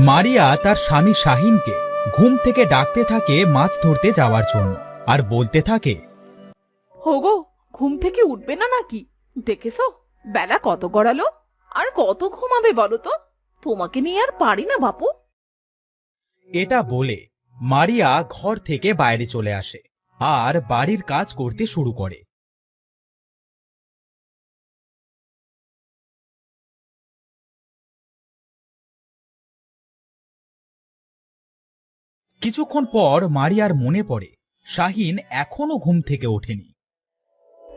মারিয়া তার স্বামী শাহিনকে ঘুম থেকে ডাকতে থাকে মাছ ধরতে যাওয়ার জন্য, আর বলতে থাকে, হোগো, ঘুম থেকে উঠবে না নাকি? দেখেছো বেলা কত গড়ালো, আর কত ঘুমাবে বলো তো? তোমাকে নিয়ে আর পারি না বাপু। এটা বলে মারিয়া ঘর থেকে বাইরে চলে আসে আর বাড়ির কাজ করতে শুরু করে। কিছুক্ষণ পর মারিয়ার মনে পড়ে শাহিন এখনো ঘুম থেকে ওঠেনি।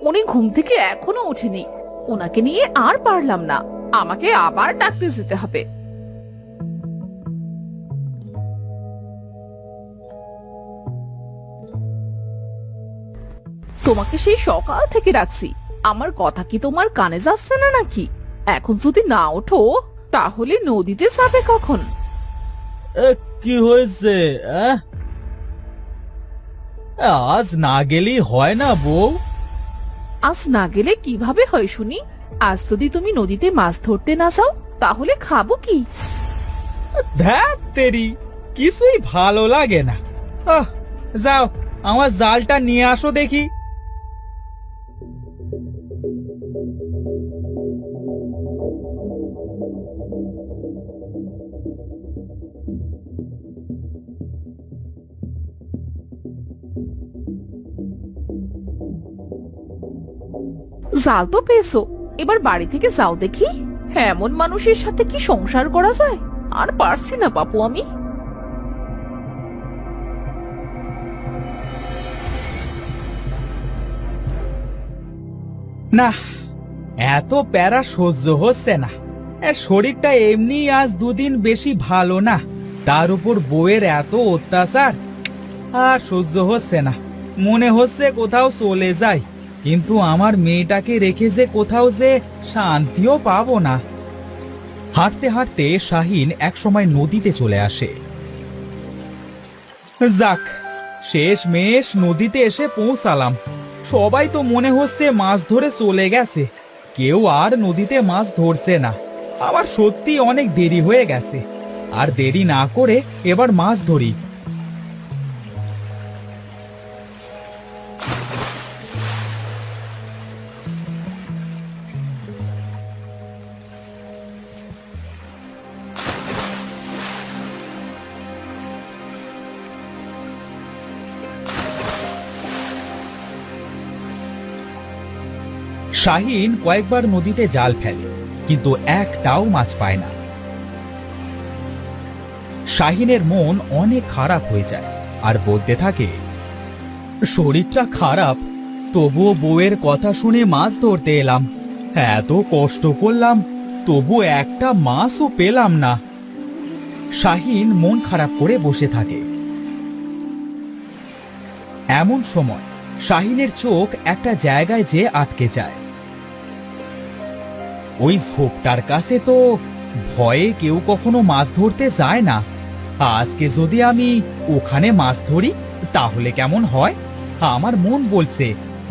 উনি ঘুম থেকে এখনো ওঠেনি, ওনাকে নিয়ে আর পারলাম না, আমাকে আবার ডাকতে যেতে হবে। তোমাকে সেই সকাল থেকে রাখছি, আমার কথা কি তোমার কানে যাচ্ছে না নাকি? এখন যদি না ওঠো তাহলে নদীতে যাবে কখন? কি হয়েছে? আজ না গেলেই হয় না বউ? আজ না গেলে কিভাবে হয় শুনি? আজ যদি তুমি নদীতে মাছ ধরতে না যাও তাহলে খাবো কি? ধ্যাৎ তেরি, কিছুই ভালো লাগে না। যাও, আমার জালটা নিয়ে আসো দেখি। জাল তো পেয়েছো, এবার বাড়ি থেকে যাও দেখি। এমন মানুষের সাথে কি সংসার করা যায়? আর পারছি না বাপু আমি। না, এত প্যারা সহ্য হচ্ছে না। শরীরটা এমনি আজ দুদিন বেশি ভালো না, তার উপর বউয়ের এত অত্যাচার। আর সহ্য হচ্ছে না, মনে হচ্ছে কোথাও চলে যাই, কিন্তু আমার মেয়েটাকে রেখে যে কোথাও যে শান্তিও পাবো না। হাঁটতে হাঁটতে শাহিন একসময় নদীতে চলে আসে। যাক, শেষমেশ নদীতে এসে পৌঁছালাম। সবাই তো মনে হচ্ছে মাছ ধরে চলে গেছে, কেউ আর নদীতে মাছ ধরছে না। আবার সত্যি অনেক দেরি হয়ে গেছে, আর দেরি না করে এবার মাছ ধরি। শাহিন কয়েকবার নদীতে জাল ফেলে, কিন্তু একটাও মাছ পায় না। শাহিনের মন অনেক খারাপ হয়ে যায় আর বলতে থাকে, শরীরটা খারাপ, তবুও বউয়ের কথা শুনে মাছ ধরতে এলাম। এত কষ্ট করলাম, তবু একটা মাছও পেলাম না। শাহিন মন খারাপ করে বসে থাকে। এমন সময় শাহিনের চোখ একটা জায়গায় যেয়ে আটকে যায়। ওই ঝোপটার কাছে তো ভয়ে কেউ কখনো মাছ ধরতে যায় না। আজকে যদি আমি ওখানে মাছ ধরি তাহলে কেমন হয়? আমার মন বলছে,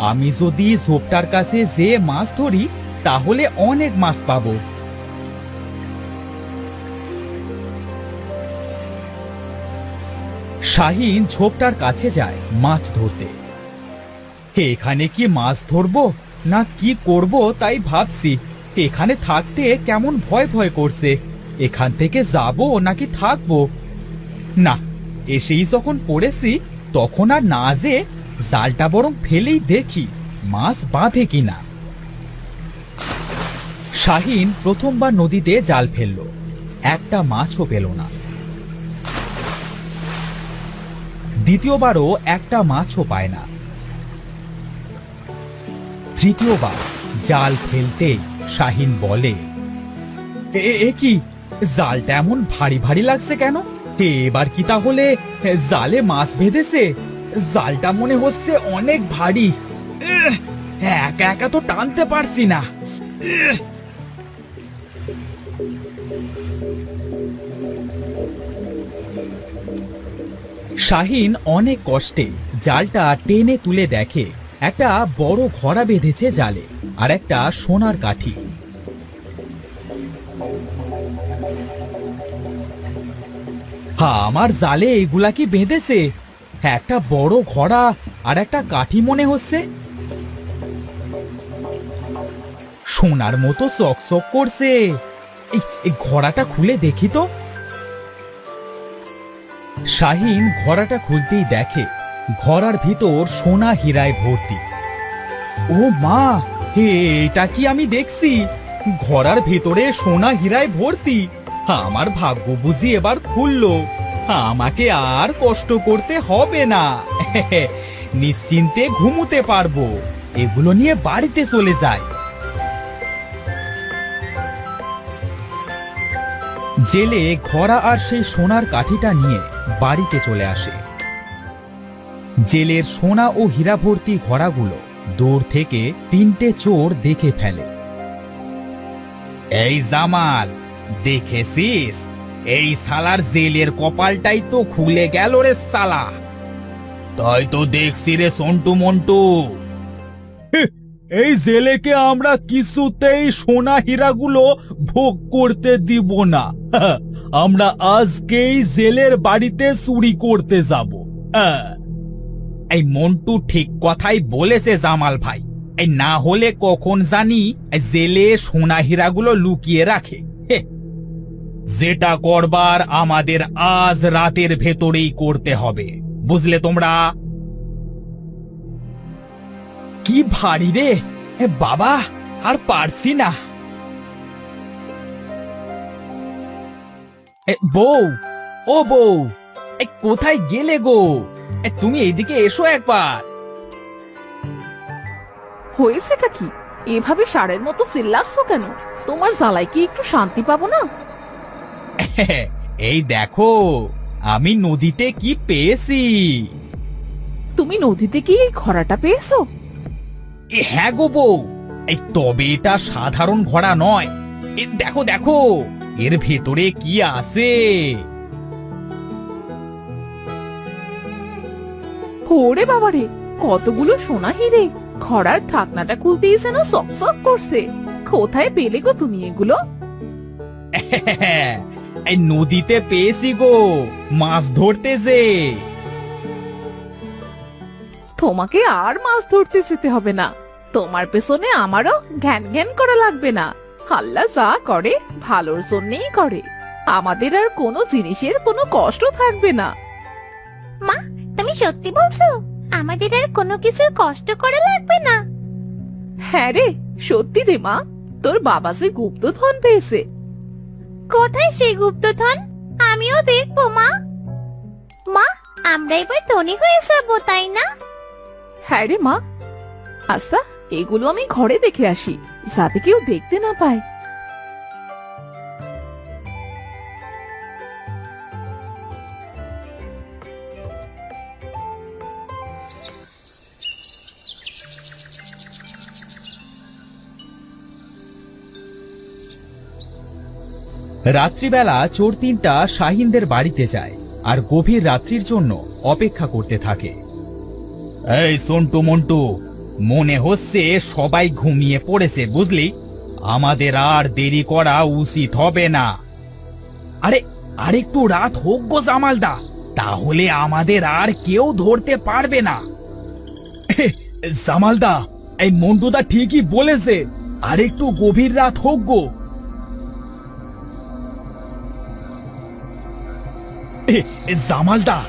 আমি যদি ঝোপটার কাছে যেয়ে মাছ ধরি তাহলে অনেক মাছ পাবো। শাহিন ঝোপটার কাছে যায় মাছ ধরতে। এখানে কি মাছ ধরবো না কি করব তাই ভাবছি। এখানে থাকতে কেমন ভয় ভয় করছে, এখান থেকে যাবো নাকি থাকবো। না, এসেই যখন পড়েছি তখন আর না যে জালটা বরং ফেলেই দেখি মাছ বাঁধে কিনা। শাহিন প্রথমবার নদীতে জাল ফেললো, একটা মাছও পেল না। দ্বিতীয়বারও একটা মাছও পায় না। তৃতীয়বার জাল ফেলতেই শাহিন বলে, এ কি, জালটা এমন ভারী ভারী লাগছে কেন? এবার কি তাহলে জালে মাছ বেঁধেছে? জালটা মনে হচ্ছে অনেক ভারী, একা একা তো টানতে পারছি না। শাহিন অনেক কষ্টে জালটা টেনে তুলে দেখে একটা বড় ঘোড়া বেঁধেছে জালে, আর একটা সোনার কাঠি। আমার জালে এগুলা কি বেঁধেছে? একটা বড় ঘোড়া আর একটা কাঠি মনে হচ্ছে। সোনার মতো চকচক করছে। এই ঘোড়াটা খুলে দেখি তো। শাহিন ঘোড়াটা খুলতেই দেখে ঘোড়ার ভিতর সোনা হীরায় ভর্তি। ও মা, এটা কি আমি দেখছি? ঘোড়ার ভিতরে সোনা হীরায় ভর্তি। আমার ভাগ্য বুঝি এবার খুললো। আমাকে আর কষ্ট করতে হবে না। নিশ্চিন্তে ঘুমোতে পারবো। এগুলো নিয়ে বাড়িতে চলে যায়। জেলে ঘোড়া আর সেই সোনার কাঠিটা নিয়ে বাড়িতে চলে আসে। জেলের সোনা ও হীরা ভর্তি ঘোড়াগুলো দূর থেকে তিনটে চোর দেখে ফেলে। এই জামাল, দেখেছিস? এই শালার জেলের কপালটাই তো খুলে গেল রে শালা। তাই তো দেখছি রে সন্টু মন্টু। এই জেলেকে আমরা কিছুতেই সোনা হীরাগুলো ভোগ করতে দিব না। আমরা আজকেই জেলের বাড়িতে চুরি করতে যাব। এই মন্টু ঠিক কথাই বলেছে জামাল ভাই। এই না হলে কখন জানি জেলে সোনা হীরাগুলো লুকিয়ে রাখে। যেটা করবার আমাদের আজ রাতের ভেতরেই করতে হবে, বুঝলে তোমরা? কি ভারী রে বাবা, আর পারছি না। বউ, ও বউ, কোথায় গেলে গো? তুমি এইদিকে এসো একবার। হয়েছেটা কি? এভাবে ষাঁড়ের মতো চিল্লাচ্ছ কেন? তোমার জ্বালায় কি একটু শান্তি পাবো না? এই দেখো, আমি নদীতে কি পেয়েছি। তুমি নদীতে কি এই ঘোড়াটা পেয়েছো? হ্যাঁ গো বউ, এই তবে এটা সাধারণ ঘোড়া নয়। দেখো দেখো, এর ভেতরে কি আছে। ওরে বাবারে, কতগুলো সোনা হিরে! ঘোড়ার ঢাকনাটা খুলতেই যেন চকচক করছে। কোথায় পেলে গো তুমি এগুলো? এই নদীতে পেয়েছি গো, মাছ ধরতে যে। তোমাকে আর মাছ ধরতে যেতে হবে না। তোমার পেছনে আমারও ঘ্যান ঘ্যান করা লাগবে না। আল্লাহ যা করে ভালোর জন্যই করে। আমাদের আর কোনো জিনিসের কোনো কষ্ট থাকবে না। মা, তুমি সত্যি বলছো? আমাদের আর কোনো কিছুর কষ্ট করা লাগবে না? হ্যাঁ রে, সত্যি রে মা। তোর বাবা যে গুপ্তধন পেয়েছে। কোথায় সেই গুপ্তধন? আমিও দেখবো মা। মা, আমরা এবার ধনী হয়ে যাবো, তাই না? হ্যাঁ রে মা। আচ্ছা, এগুলো আমি ঘরে দেখে আসি, যাতে কেউ দেখতে না পায়। রাত্রিবেলা চোর তিনটা শাহিনদের বাড়িতে যায় আর গভীর রাত্রির জন্য অপেক্ষা করতে থাকে। এই সন্টু মন্টু, মনে হচ্ছে সবাই ঘুমিয়ে পড়েছে, বুঝলি? আমাদের আর দেরি করা উচিত হবে না। আরে আরেকটু রাত হোক গো জামালদা, তাহলে আমাদের আর কেউ ধরতে পারবে না। জামালদা, এই মন্টুদা ঠিকই বলেছে, আরেকটু গভীর রাত হোক গো। জামালদা,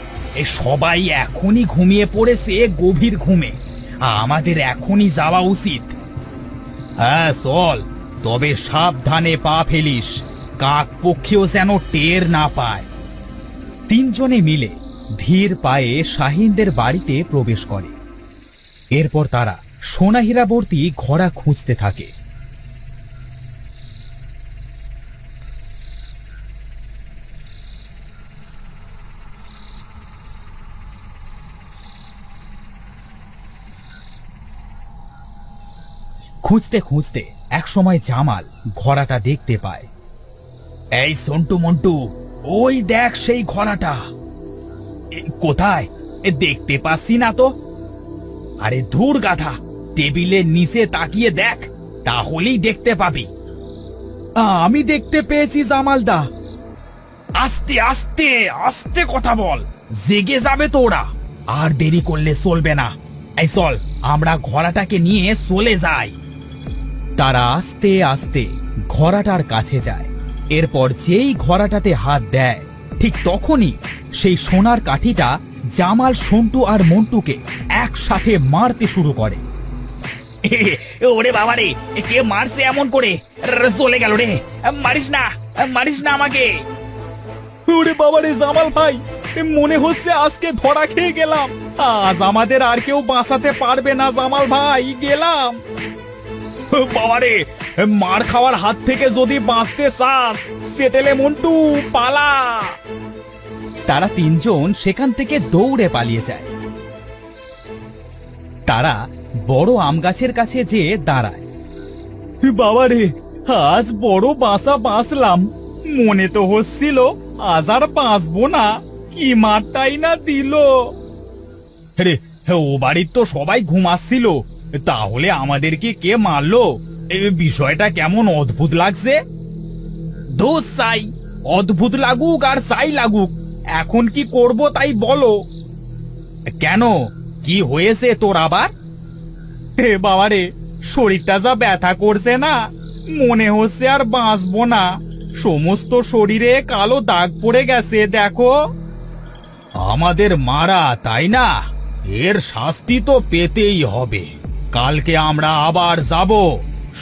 সবাই এখনই ঘুমিয়ে পড়েছে গভীর ঘুমে। আমাদের এখনই যাওয়া উচিত। হ্যাঁ চল, তবে সাবধানে পা ফেলিস, কাক পক্ষীও যেন টের না পায়। তিনজনে মিলে ধীর পায়ে শাহিনদের বাড়িতে প্রবেশ করে। এরপর তারা সোনা হীরাবর্তী ঘোড়া খুঁজতে থাকে। খুঁজতে খুঁজতে একসময় জামাল ঘোড়াটা দেখতে পায়। এই সন্টু মন্টু, ওই দেখ সেই ঘোড়াটা। কোথায়? দেখতে পাচ্ছি না তো। আরে ধুর গাধা, টেবিলের নিচে তাকিয়ে দেখ, তাহলেই দেখতে পাবি। আমি দেখতে পেয়েছি জামালদা। আস্তে আস্তে আস্তে কথা বল, জেগে যাবে তো ওরা। আর দেরি করলে চলবে না। এই চল, আমরা ঘোড়াটাকে নিয়ে চলে যাই। তারা আস্তে আস্তে ঘোড়াটার কাছে যায়। এরপর যেই ঘোড়াটাতে হাত দেয়, ঠিক তখনই সেই সোনার কাঠিটা জামাল, সন্টু আর মন্টুকে একসাথে মারতে শুরু করে। ওরে বাবা রে, কে মারছে এমন করে? চলে গেল রে, মারিস না, মারিস না আমাকে। ওরে বাবা রে জামাল ভাই, মনে হচ্ছে আজকে ধরা খেয়ে গেলাম। আজ আমাদের আর কেউ বাঁচাতে পারবে না জামাল ভাই, গেলাম। বাবারে, মার খাওয়ার হাত থেকে যদি বাঁচতে চাস, সেটেলে মন্টু পালা। তারা তিনজন সেখান থেকে দৌড়ে পালিয়ে যায়। তারা বড় আম গাছের কাছে যেয়ে দাঁড়ায়। বাবারে, আজ বড় বাঁচা বাঁচলাম। মনে তো হচ্ছিল আজ আর বাঁচবো না। কি মারটাই না দিল রে। ও বাড়ির তো সবাই ঘুমাচ্ছিল, তাহলে আমাদেরকে কে মারলো? এই বিষয়টা কেমন অদ্ভুত লাগছে। দোষ চাই, অদ্ভুত লাগুক আর চাই লাগুক, এখন কি করব তাই বলো। কেন, কি হয়েছে তোর আবার? হে বাবারে, শরীরটা যা ব্যথা করছে না, মনে হচ্ছে আর বাঁচবো না। সমস্ত শরীরে কালো দাগ পড়ে গেছে, দেখো। আমাদের মারা, তাই না? এর শাস্তি তো পেতেই হবে। কালকে আমরা আবার যাব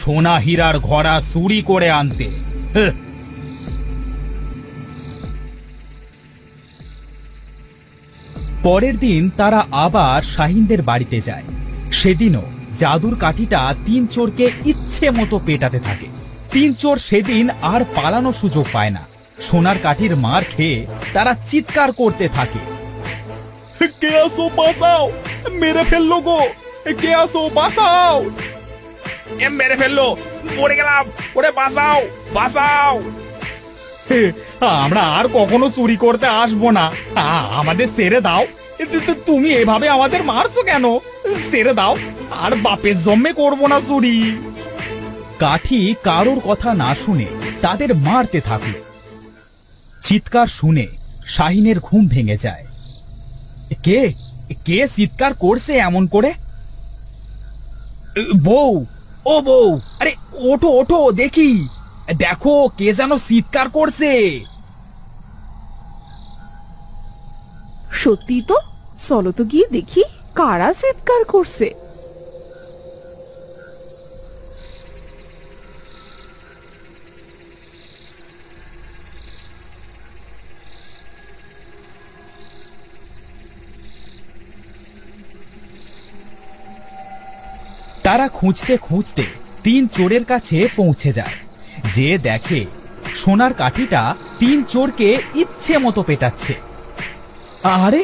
সোনা হীরার ঘোড়া চুরি করে আনতে। পরের দিন তারা আবার শাহিনদের বাড়িতে যায়। সেদিনও জাদুর কাঠিটা তিন চোরকে ইচ্ছে মতো পেটাতে থাকে। তিন চোর সেদিন আর পালানোর সুযোগ পায় না। সোনার কাঠির মার খেয়ে তারা চিৎকার করতে থাকে। কে আসো, বাঁচাও, মেরে ফেললো গো, কে আসো, বাঁচাও, মেরে ফেললো, পড়ে গেলাম, ওরে বাঁচাও, বাঁচাও। আমরা আর কখনো চুরি করতে আসবো না, আমাদের ছেড়ে দাও। তুমি এভাবে আমাদের মারছো কেন? ছেড়ে দাও, আর বাপের জন্মে করবো না চুরি। কাঠি কারোর কথা না শুনে তাদের মারতে থাকলো। চিৎকার শুনে শাহিনের ঘুম ভেঙে যায়। কে কে চিৎকার করছে এমন করে? বউ, ও বউ, আরে ওঠো ওঠো, দেখি, দেখো কে যেন চিৎকার করছে। সত্যি তো, চলো তো গিয়ে দেখি কারা চিৎকার করছে। তারা খুঁজতে খুঁজতে তিন চোরের কাছে পৌঁছে যায়। যে দেখে সোনার কাঠিটা তিন চোরকে ইচ্ছে মতো পেটাচ্ছে। আরে,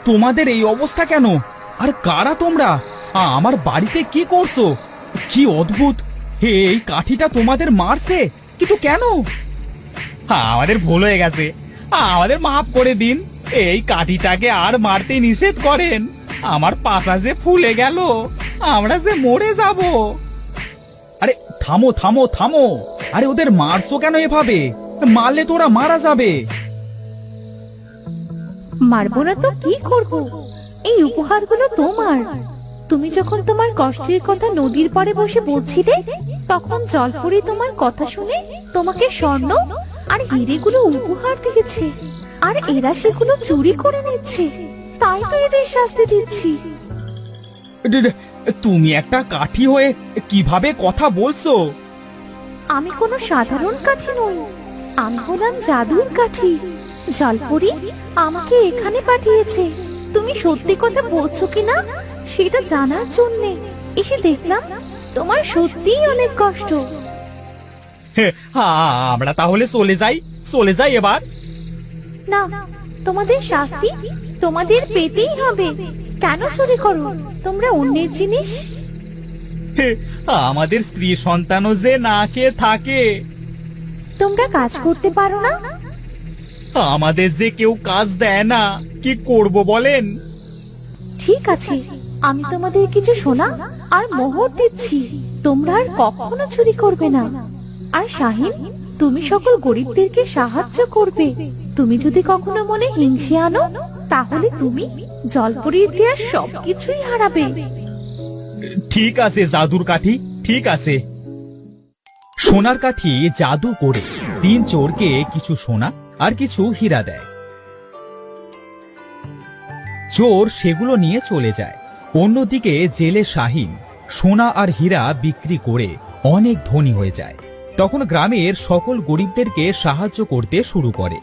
তোমাদের এই অবস্থা কেন? আর কারা তোমরা? আমার বাড়িতে কি করছো? কি অদ্ভুত, এই কাঠিটা তোমাদের মারছে, কিন্তু কেন? আমাদের ভুল হয়ে গেছে, আমাদের মাফ করে দিন। এই কাঠিটাকে আর মারতে নিষেধ করেন। আমার পাছা যে ফুলে গেল, আমরা যে মরে যাব। আরে থামো থামো থামো, আরে ওদের মারছো কেন এভাবে? মারলে তোরা মারা যাবে। মারবো না তো কি করব? এই উপহারগুলো তোমার। তুমি যখন তোমার কষ্টের কথা নদীর পাড়ে বসে বলছিলে, তখন জলপরি তোমার কথা শুনে তোমাকে স্বর্ণ আর হিরেগুলো উপহার দিয়েছে, আর এরা সেগুলো চুরি করে নিচ্ছে। তাই তো এদের শাস্তি দিচ্ছি। তুমি একটা কাঠি হয়ে কিভাবে কথা বলছো? আমি কোনো সাধারণ কাঠি নই, আমি হলাম জাদুর কাঠি। জলপরি আমাকে এখানে পাঠিয়েছে। তুমি সত্যি কথা বলছো কিনা সেটা জানার জন্য এসে দেখলাম তোমার সত্যিই অনেক কষ্ট। আমরা তাহলে চলে যাই এবার। না, তোমাদের শাস্তি তোমাদের পেতেই হবে। কেন চুরি করো তোমরা অন্যের জিনিস? আমাদের স্ত্রী সন্তানও যে না খেয়ে থাকে। তোমরা কাজ করতে পারো না? আমাদের যে কেউ কাজ দেয় না, কি করব বলেন? ঠিক আছে, আমি তোমাদের কিছু সোনা আর মোহর দিচ্ছি, তোমরা আর কখনো চুরি করবে না। আর শাহিন, তুমি সকল গরিবদেরকে সাহায্য করবে। তুমি যদি কখনো মনে হিংসে আনো তাহলে তুমি জলপরীর দেওয়া সবকিছুই হারাবে। ঠিক আছে জাদুর কাঠি, ঠিক আছে। সোনার কাঠি জাদু করে তিন চোরকে কিছু সোনা আর কিছু হীরা দেয়। চোর সেগুলো নিয়ে চলে যায়। অন্যদিকে জেলে শাহিন সোনা আর হীরা বিক্রি করে অনেক ধনী হয়ে যায়। তখন গ্রামের সকল গরিবদেরকে সাহায্য করতে শুরু করে।